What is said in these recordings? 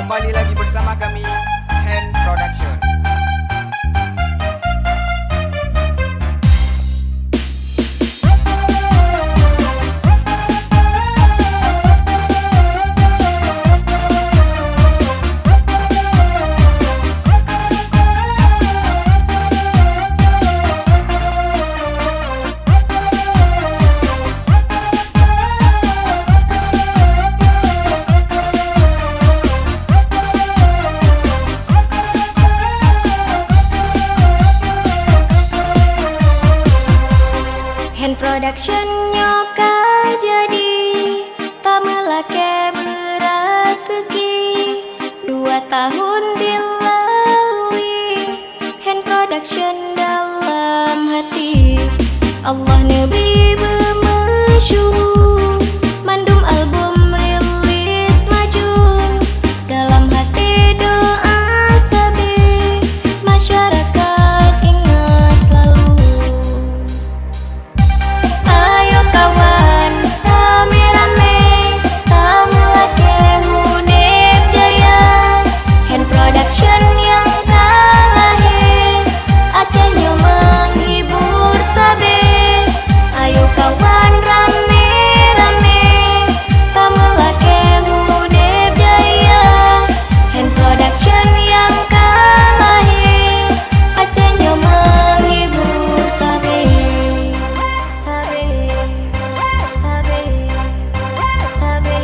Kembali lagi bersama kami, Hand Production. Hand Production nyoka jadi tak melake berasegi 2 tahun dilalui. Hand Production dalam hati Allah neberi bermesyuhur. Mandum album rilis maju dalam hati doa sabi masyarakat ingat selalu. Ayo kawan, rame-rame, tamu lake hudip jaya. Hand Production yang kalahir, Acehnya menghibur sabe. Ayo kawan, rame-rame, tamu lake hudip jaya. Hand Production yang kalahir, Acehnya menghibur sabe. Sabe, sabe, sabe,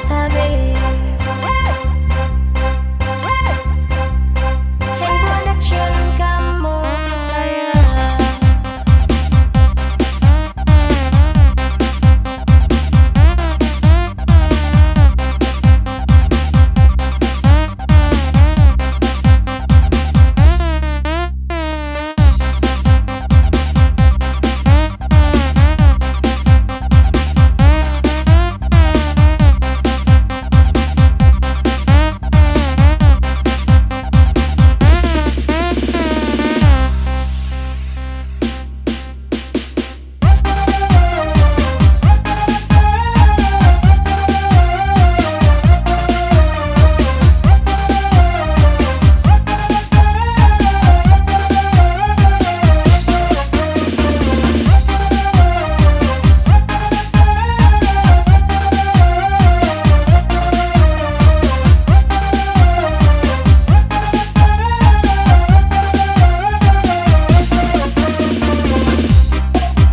sabe. Hand Production kamu sayang.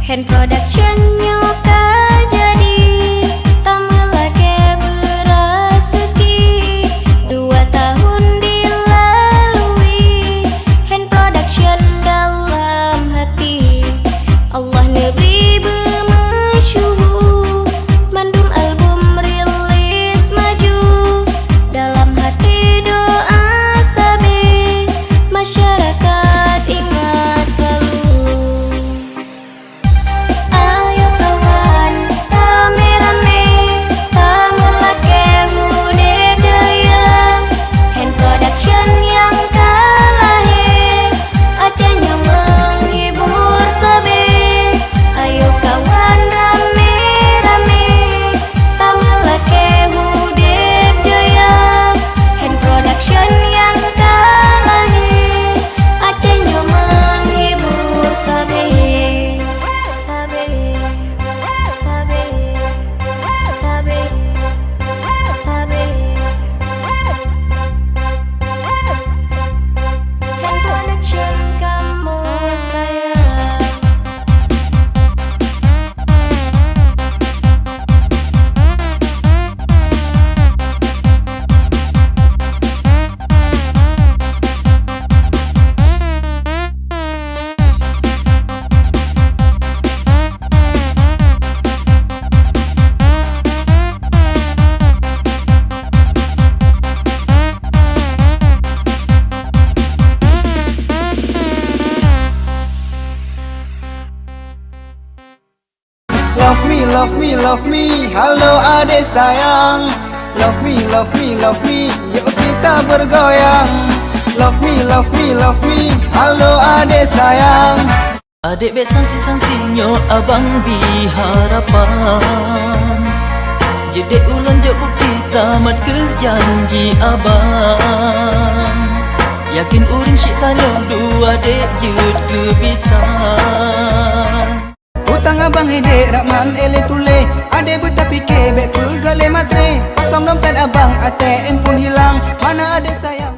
Hand Production nyoka jadi tak melake berasegi 2 tahun dilalui. Hand Production dalam hati Allah neberi bermesyuhur. Mandum album rilis maju dalam hati doa sabe masyarakat ingat selalu. Ayo kawan, rame-rame, tamu lake hudip jaya. Hand Production yang kalahir, Acehnya menghibur sabe. Ayo kawan, rame-rame, tamu lake hudip jaya. Hand Production yang kalahir, Acehnya menghibur sabe. Sabe, sabe, sabe, sabe. Hand Production kamu sayang. Love me, love me, love me, halo adik sayang. Love me, love me, love me, yuk kita bergoyang. Love me, love me, love me, halo adik sayang. Adik bek sangsi-sangsinyo abang di harapan. Jedek ulang jauh bukti tamat ke janji abang. Yakin uring syik tanya dua dek jut kebisan. Utang abang hedek Rahman ele tule. Ade buta fikir bek pegale matre. Kosong dompet abang ATM pun hilang. Mana ada sayang.